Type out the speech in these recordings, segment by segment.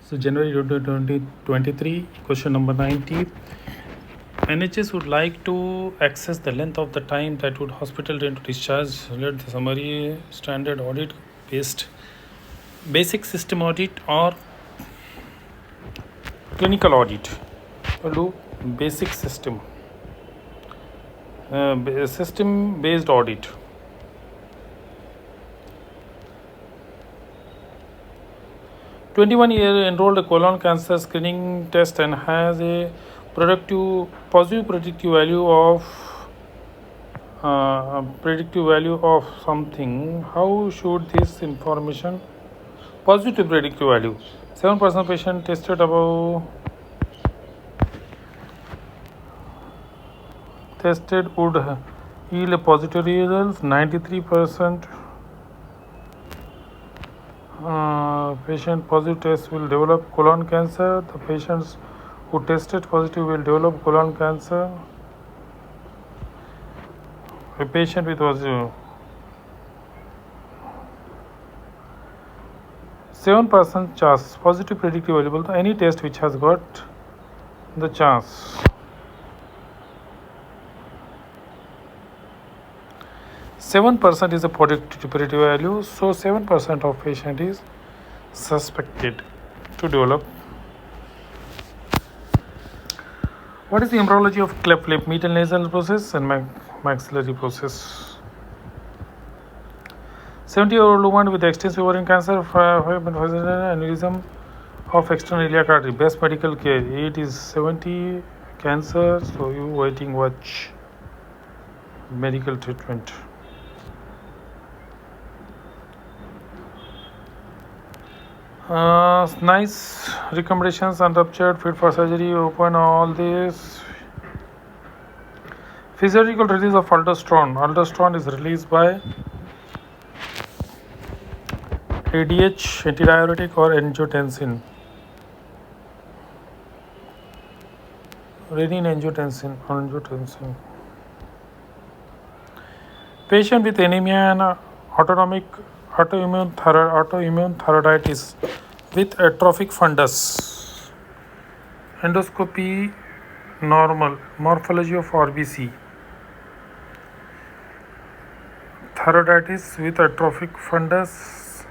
So January 2023, question number 90. NHS would like to access the length of the time that would hospital take to discharge. Let the summary standard audit based basic system audit or clinical audit. We'll do basic system based audit. "21-year enrolled a colon cancer screening test and has a positive predictive value of something. How should this information positive predictive value? 7% patient tested would yield a positive results. 93% patient positive test will develop colon cancer. The patients who tested positive will develop colon cancer. A patient with positive 7% chance positive predictive available to any test which has got the chance. 7% is a predictive value, so 7% of patient is suspected to develop. What is the embryology of cleft lip? Medial nasal process and maxillary process. 70-year-old woman with extensive ovarian cancer, aneurysm of external iliac artery. Best medical care. It is 70, cancer, so you waiting watch medical treatment. Nice recommendations. Unruptured, fit for surgery, open all this. Physiological release of aldosterone. Aldosterone is released by ADH, antidiuretic, or angiotensin. Angiotensin. Patient with anemia and autoimmune thyroiditis with atrophic fundus. Endoscopy normal. Morphology of RBC. Thyroiditis with atrophic fundus.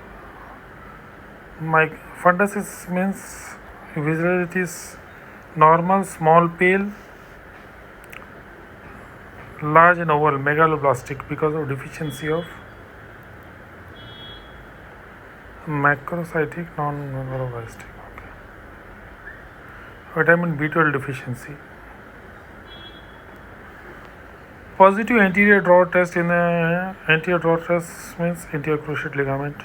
Fundus means visibility is normal, small, pale, large and oval, megaloblastic because of deficiency of macrocytic non-megaloblastic. Okay. Vitamin B12 deficiency. Positive anterior draw test in the anterior draw test means anterior cruciate ligament.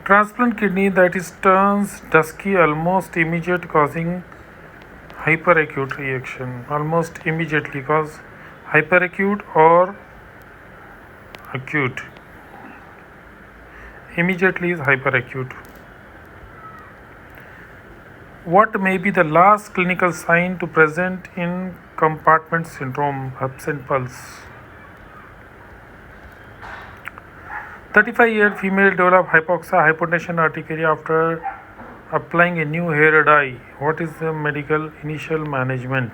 Transplant kidney that is turns dusky almost immediate, causing hyperacute reaction. Almost immediately cause hyperacute or acute. Immediately is hyperacute. What may be the last clinical sign to present in compartment syndrome? Absent pulse. 35-year female developed hypoxia, hypotension, urticaria after applying a new hair dye. What is the medical initial management?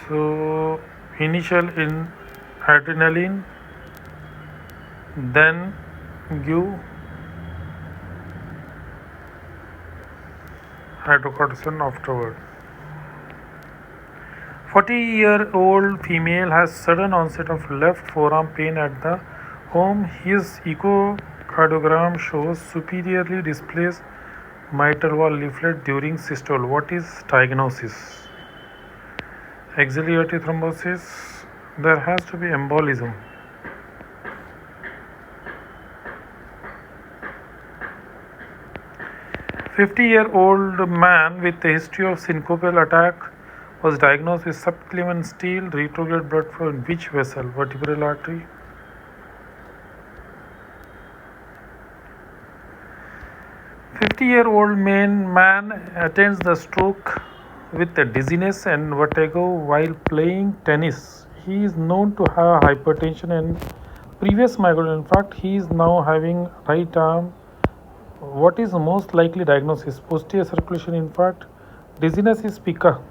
So, initial in adrenaline, then give hydrocortisone afterward. 40-year-old female has sudden onset of left forearm pain at the home. His echocardiogram shows superiorly displaced mitral wall leaflet during systole. What is diagnosis? Axillary aortic thrombosis. There has to be embolism. A 50-year-old man with a history of syncopal attack was diagnosed with subclavian steel retrograde blood flow in which vessel? Vertebral artery. 50-year-old man attends the stroke with dizziness and vertigo while playing tennis. He is known to have hypertension and previous migraine. In fact, he is now having right arm. What is the most likely diagnosis? Posterior circulation infarct. Dizziness is pica.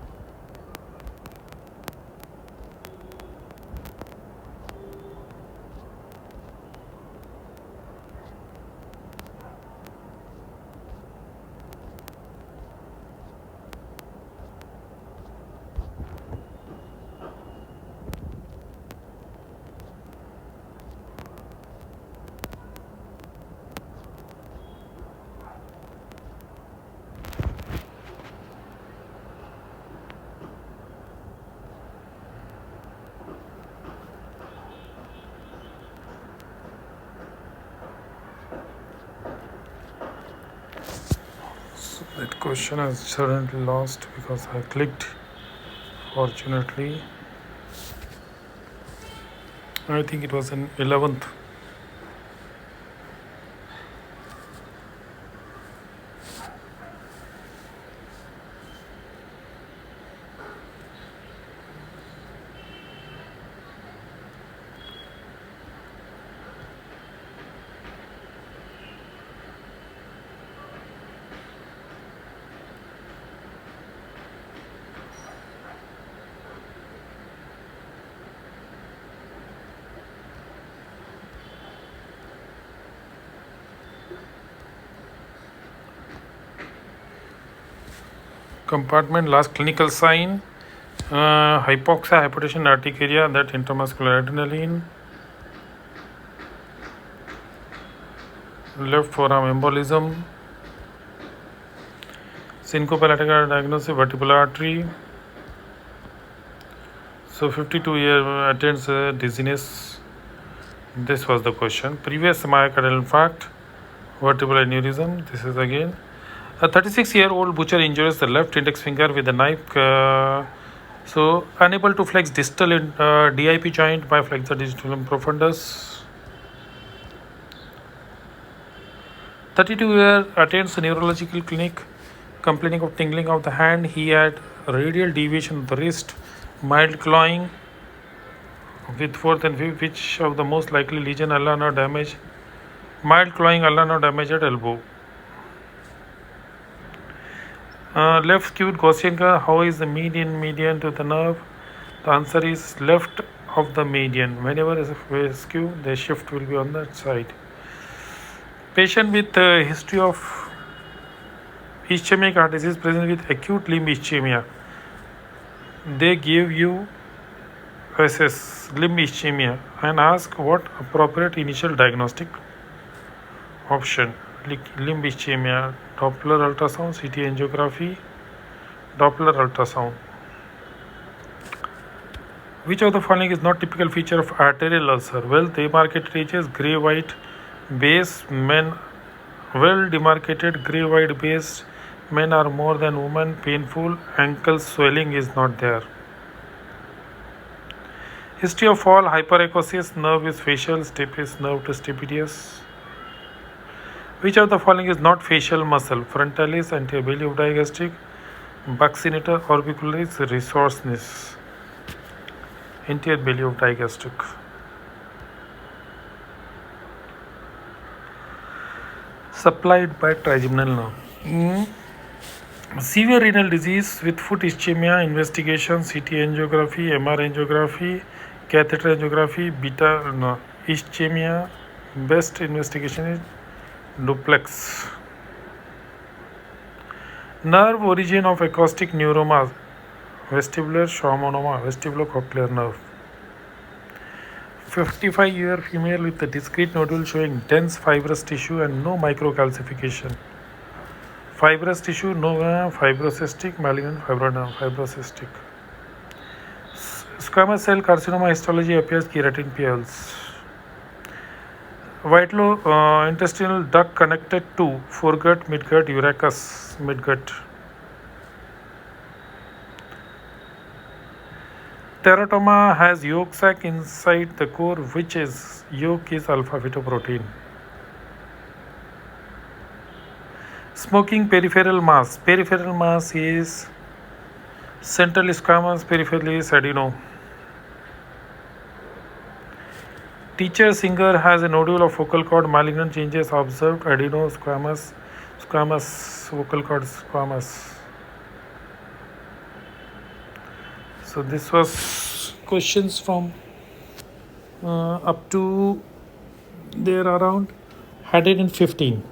So that question has suddenly lost because I clicked. Fortunately, I think it was in 11th. Compartment last clinical sign, hypoxia, hypotension, urticaria, that intramuscular adrenaline, left forearm embolism, syncopal attack diagnosis, vertebral artery. So 52-year attends dizziness. This was the question. Previous myocardial infarct, vertebral aneurysm. This is again. A 36-year-old butcher injures the left index finger with a knife. So unable to flex distal DIP joint by flexor digitorum profundus. 32-year attends a neurological clinic complaining of tingling of the hand. He had radial deviation of the wrist, mild clawing with fourth and fifth. Which of the most likely lesion, ulnar damage? Mild clawing, ulnar damage at elbow. Left skewed Gaussian curve. How is the median to the nerve? The answer is left of the median. Whenever is a skew, the shift will be on that side. Patient with history of ischemic heart disease present with acute limb ischemia. They give you assess limb ischemia and ask what appropriate initial diagnostic option. Limb ischemia, Doppler ultrasound, CT angiography, Doppler ultrasound. Which of the following is not typical feature of arterial ulcer? Well demarcated edges, gray-white base. Men, well demarcated gray-white base. Men are more than women. Painful ankle swelling is not there. History of fall, hyperacusis, nerve is facial, stapes nerve to stapedius. Which of the following is not facial muscle? Frontalis, anterior belly of digastric, buccinator orbicularis, resourceness, anterior belly of digastric. Supplied by trigeminal nerve. Severe renal disease with foot ischemia, investigation, CT angiography, MR angiography, catheter angiography, beta ischemia. Best investigation is duplex. Nerve origin of acoustic neuroma, vestibular schwannoma, vestibulocochlear nerve. 55-year female with a discrete nodule showing dense fibrous tissue and no microcalcification. Fibrous tissue, no fibrocystic, malignant fibrocystic. Squamous cell carcinoma histology appears keratin PLs. Whitelow intestinal duct connected to foregut, midgut, urachus, midgut. Teratoma has yolk sac inside the core, which is yolk is alpha fetoprotein. Smoking peripheral mass. Peripheral mass is Central squamous, peripheral adeno. Teacher singer has a nodule of vocal cord. Malignant changes observed. Adeno squamous, vocal cord squamous. So this was questions from up to there around 115.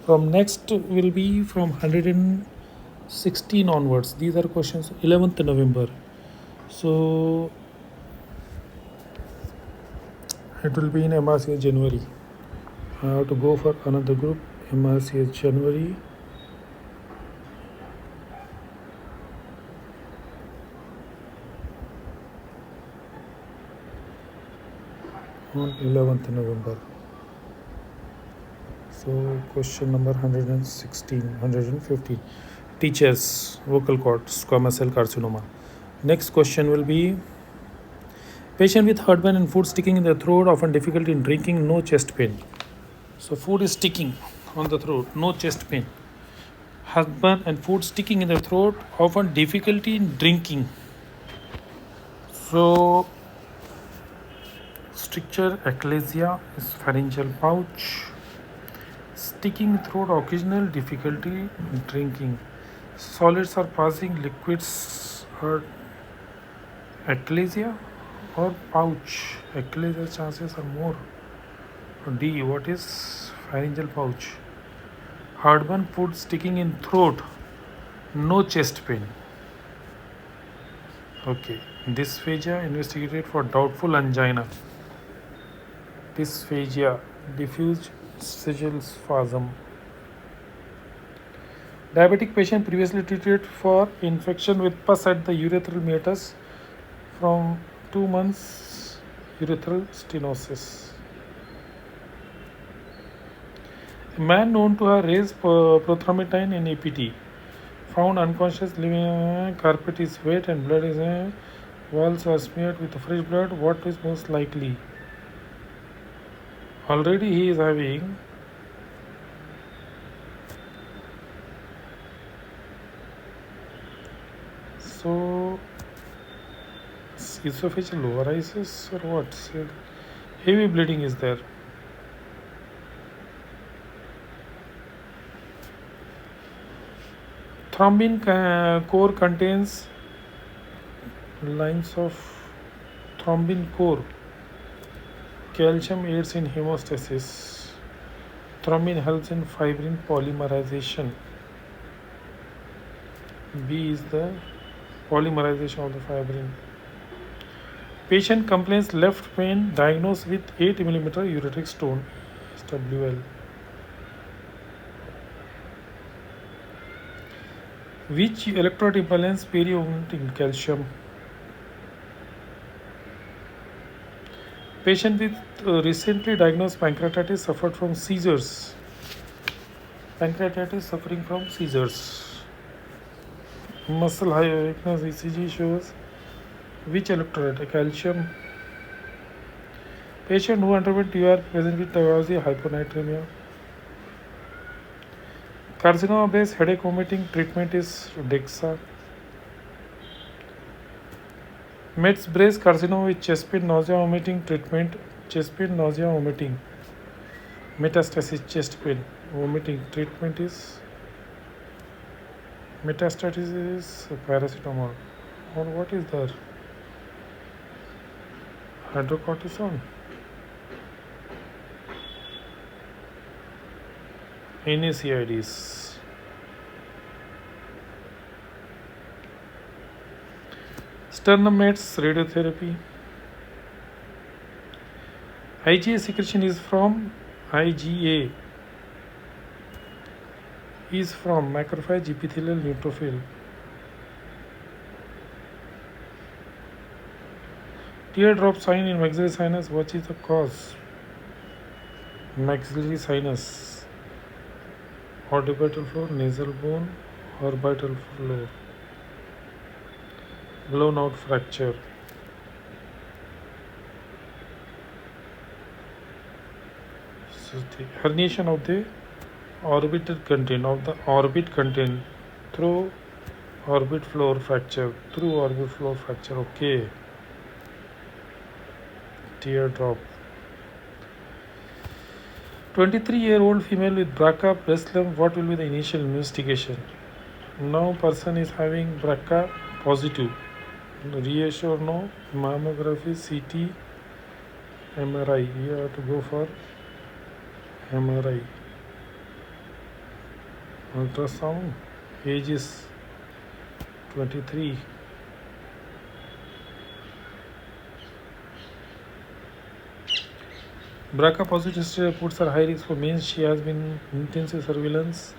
From next will be from 116 onwards. These are questions 11th November. So it will be in MRCS January. I have to go for another group, MRCS January. On 11th November. So question number 116, 115. Teachers, vocal cord, squamous cell carcinoma. Next question will be patient with heartburn and food sticking in the throat, often difficulty in drinking, no chest pain. So food is sticking on the throat, no chest pain. Heartburn and food sticking in the throat, often difficulty in drinking. So stricture achalasia is pharyngeal pouch. Sticking throat, occasional difficulty in drinking. Solids are passing, liquids are achalasia or pouch. Achalasia chances are more. D. What is pharyngeal pouch? Heartburn, food sticking in throat, no chest pain. Okay. Dysphagia investigated for doubtful angina. Dysphagia, diffuse sigil spasm. Diabetic patient previously treated for infection with pus at the urethral meatus from 2 months urethral stenosis. A man known to have raised prothrombin in APT found unconscious, living carpet is wet and blood is walls are smeared with fresh blood. What is most likely? Already he is having so esophageal varices or what? So, heavy bleeding is there. Thrombin core contains lines of thrombin core. Calcium aids in hemostasis. Thrombin helps in fibrin polymerization. B is the polymerization of the fibrin. Patient complains left pain, diagnosed with 8 mm ureteric stone, SWL. Which electrode imbalance periaugment in calcium? Patient with recently diagnosed pancreatitis suffered from seizures. Pancreatitis suffering from seizures. Muscle high weakness ECG shows which electrolyte? Calcium. Patient who underwent UR present with Tyvazi hyponatremia. Carcinoma based headache vomiting treatment is DEXA. Mets breast carcinoma with chest pain, nausea, vomiting treatment. Chest pain, nausea, vomiting. Metastasis, chest pain, vomiting treatment is metastasis is paracetamol. Or what is there? Hydrocortisone. NSAIDs. Sternum mets radiotherapy. IgA secretion is from IgA is from macrophage, epithelial, neutrophil. Teardrop sign in maxillary sinus. What is the cause? Maxillary sinus. Orbital floor, nasal bone, orbital floor. Blown out fracture. So the herniation of the orbital content through Orbit floor fracture. Through orbit floor fracture. Okay. Teardrop. 23-year-old female with BRCA breast lump. What will be the initial investigation? Now person is having BRCA positive. Reassure no. Mammography, CT, MRI. You have to go for MRI. Ultrasound. Age is 23. BRCA positive reports are high risk for means she has been intensive surveillance.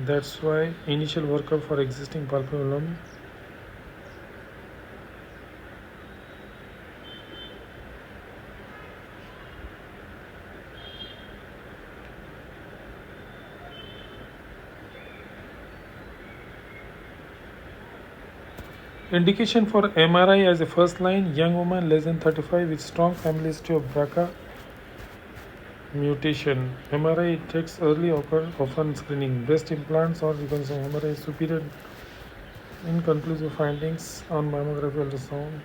That's why initial workup for existing palpebral. Indication for MRI as a first line, young woman less than 35 with strong family history of BRCA mutation. MRI takes early often screening. Breast implants or you can say MRI superior inconclusive findings on mammography ultrasound.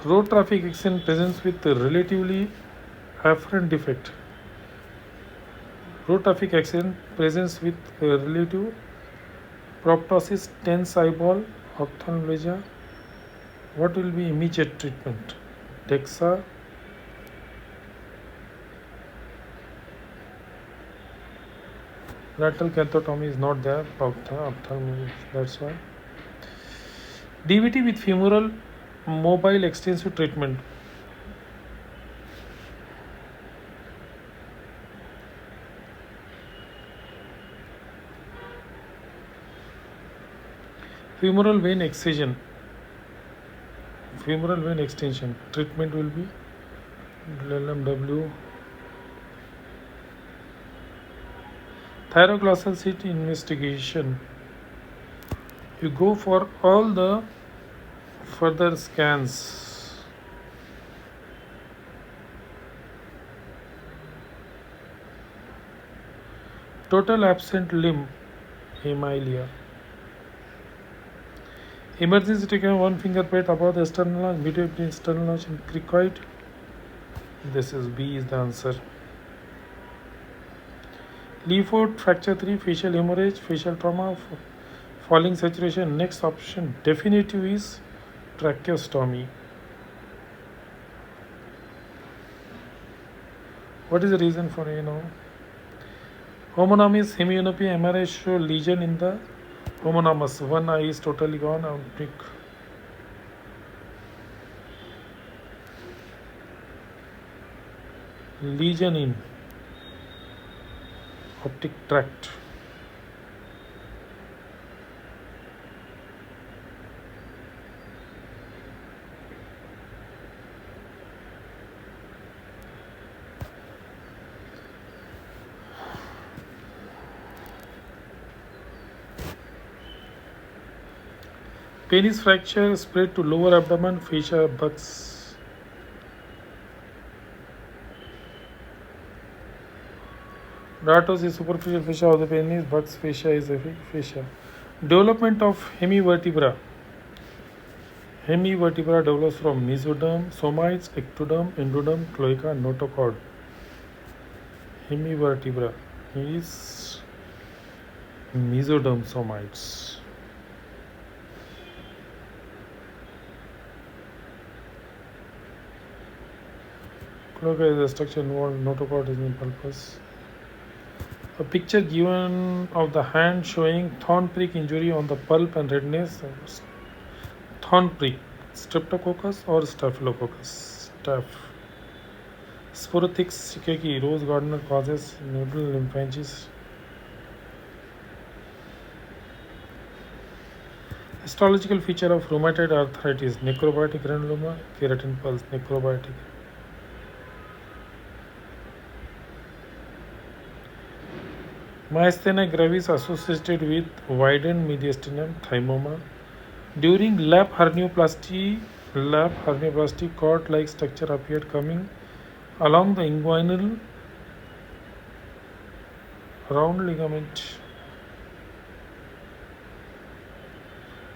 Road traffic accident presents with a relatively afferent defect. Road traffic accident presents with a relative proptosis, tense eyeball, ophthalmologia. What will be immediate treatment? DEXA, lateral catheotomy is not there, ophthalmology, that's why. DVT with femoral mobile extensive treatment. Femoral vein excision. Femoral vein extension. Treatment will be LMW. Thyroglossal cyst investigation. You go for all the further scans. Total absent limb, hemilia. Emergency taken one finger plate above the external notch, between the external notch and cricoid. This is B is the answer. Leaford fracture 3, facial hemorrhage, facial trauma, falling saturation. Next option definitive is tracheostomy. What is the reason for homonymous hemianopia? MRI show lesion in the homonymous. One eye is totally gone. Optic. Lesion in optic tract. Penis fracture spread to lower abdomen, fascia, bucks. Dartos is superficial fascia of the penis, bucks fascia is a fascia. Development of hemivertebra. Hemivertebra develops from mesoderm, somites, ectoderm, endoderm, cloaca, notochord. Hemivertebra is mesoderm somites. Cloaca is the structure involved, notochord is in pulpus. A picture given of the hand showing thorn prick injury on the pulp and redness. Thorn prick, streptococcus or staphylococcus? Staph. Sporothic Shikeki, Rose Gardner causes nodal lymphangitis. Histological feature of rheumatoid arthritis, necrobiotic granuloma, keratin pulse, necrobiotic. Myasthenia gravis associated with widened mediastinum, thymoma. During lap hernioplasty, lap herniaplasty cord-like structure appeared coming along the inguinal round ligament.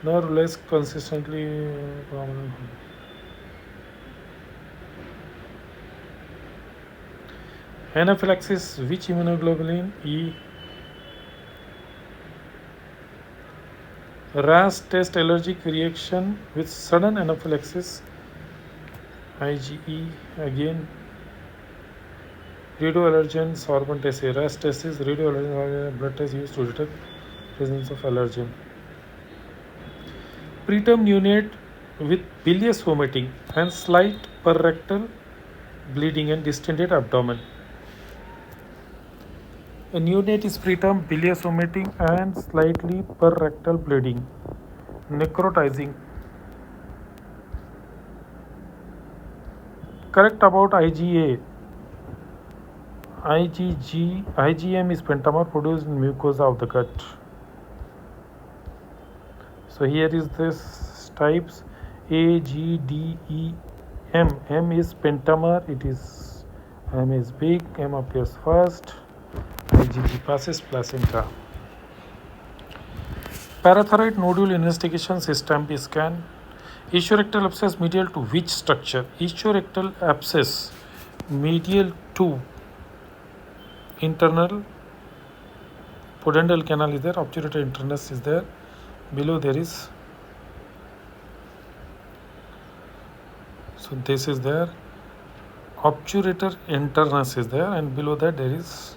Nerve less consistently prominent. Anaphylaxis, which immunoglobulin E? RAS test allergic reaction with sudden anaphylaxis. IgE again. Radioallergen sorbent assay. RAS test is radioallergen blood test used to detect presence of allergen. Preterm neonate with bilious vomiting and slight perrectal bleeding and distended abdomen. A neonate is preterm bilious vomiting and slightly perrectal bleeding. Necrotizing. Correct about IgA. IgM is pentamer produced in mucosa of the gut. So here is this types A, G, D, E, M. M is pentamer. It is M is big. M appears first. IgG passes placenta. Parathyroid nodule investigation Stamp scan. Ischiorectal abscess medial to which structure? Ischiorectal abscess medial to internal pudendal canal is there. Obturator internus is there. Below there is. So this is there. Obturator internus is there, and below that there is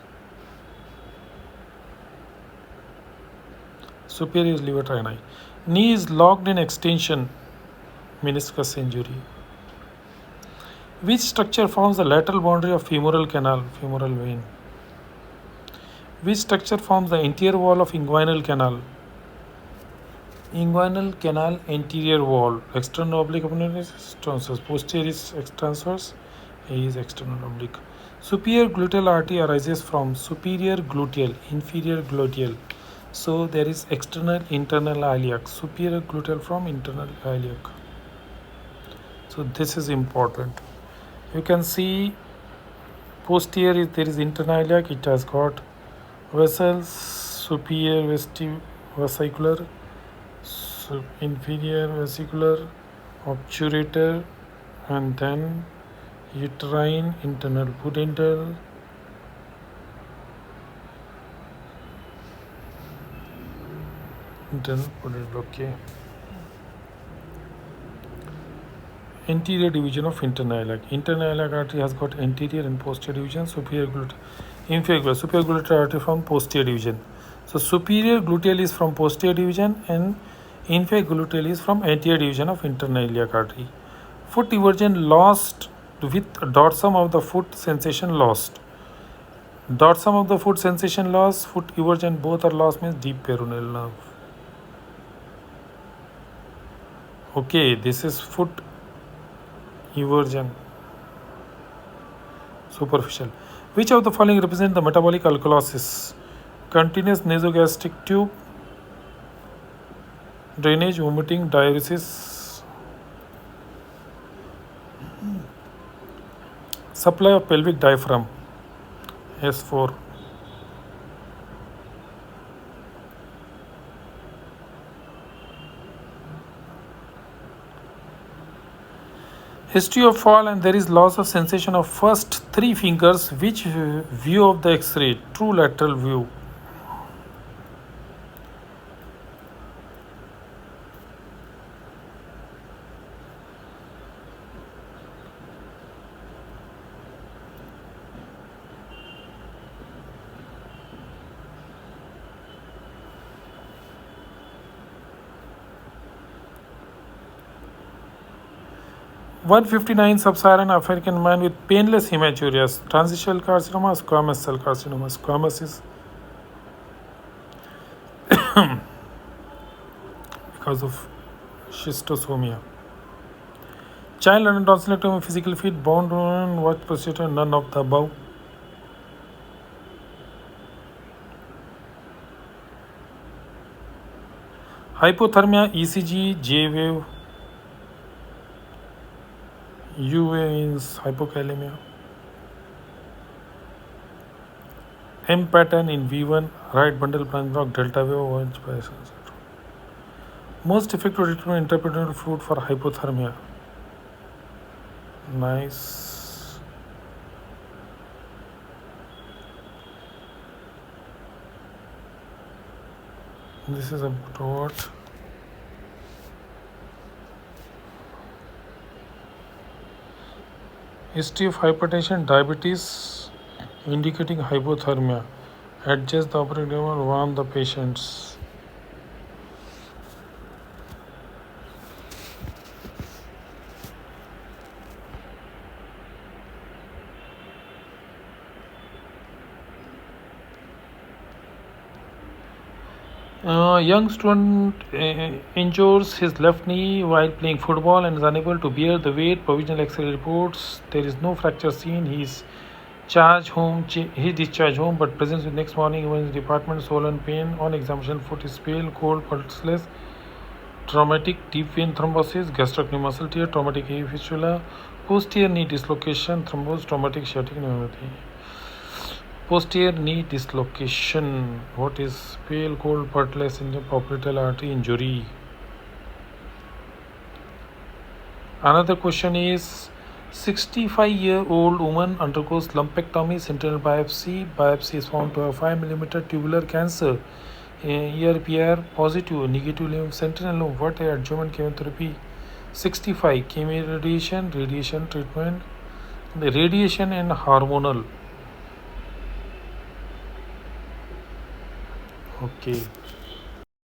superior lever trine. Knee is locked in extension, meniscus injury. Which structure forms the lateral boundary of femoral canal, femoral vein? Which structure forms the anterior wall of inguinal canal? Inguinal canal anterior wall. External oblique is transverse. Posterior is transverse. A is external oblique. Superior gluteal artery arises from superior gluteal, inferior gluteal. So there is external internal iliac. Superior gluteal from internal iliac. So this is important. You can see posterior there is internal iliac. It has got vessels, superior vesicular, inferior vesicular, obturator, and then uterine, internal pudendal, internal pudendal. Okay. Anterior division of internal iliac. Internal iliac artery has got anterior and posterior division. Superior gluteal, inferior, superior gluteal artery from posterior division. So superior gluteal is from posterior division and inferior gluteal is from anterior division of internal iliac artery. Foot eversion lost with dorsum of the foot sensation lost. Dorsum of the foot sensation lost, foot eversion both are lost means deep peroneal nerve. Okay, this is foot eversion, superficial. Which of the following represent the metabolic alkalosis? Continuous nasogastric tube, drainage, vomiting, diuresis. Supply of pelvic diaphragm, S4. History of fall, and there is loss of sensation of first 3 fingers. Which view of the X-ray? True lateral view. (159) Sub-Saharan African man with painless hematuria, transitional carcinoma, squamous cell carcinoma. Squamous is because of schistosomia. Child under tonsillectomy, physical fit, bone watch procedure, none of the above. Hypothermia, ECG, J wave. UA is hypokalemia. M pattern in V1, right bundle branch block, delta wave, orange bias, etc. Most effective treatment interpreted fluid for hypothermia. Nice. This is about what? History of hypertension, diabetes indicating hypothermia. Adjust the operating room, warm the patients. Young student injures his left knee while playing football and is unable to bear the weight. Provisional X-ray reports there is no fracture seen. He is discharged home, but presents with next morning emergency department. Swollen pain on examination. Foot is pale, cold, pulseless. Traumatic deep vein thrombosis, gastrocnemial muscle tear, traumatic AV fistula, posterior knee dislocation, thrombose, traumatic sciatic neuropathy. Posterior knee dislocation. What is pale, cold, pulseless in the popliteal artery injury? Another question is 65-year-old woman undergoes lumpectomy, sentinel biopsy. Biopsy is found to have 5 mm tubular cancer. ERPR positive, negative lymph, sentinel lymph. What adjuvant chemotherapy? 65. Chemo radiation treatment. The radiation and hormonal. Okay.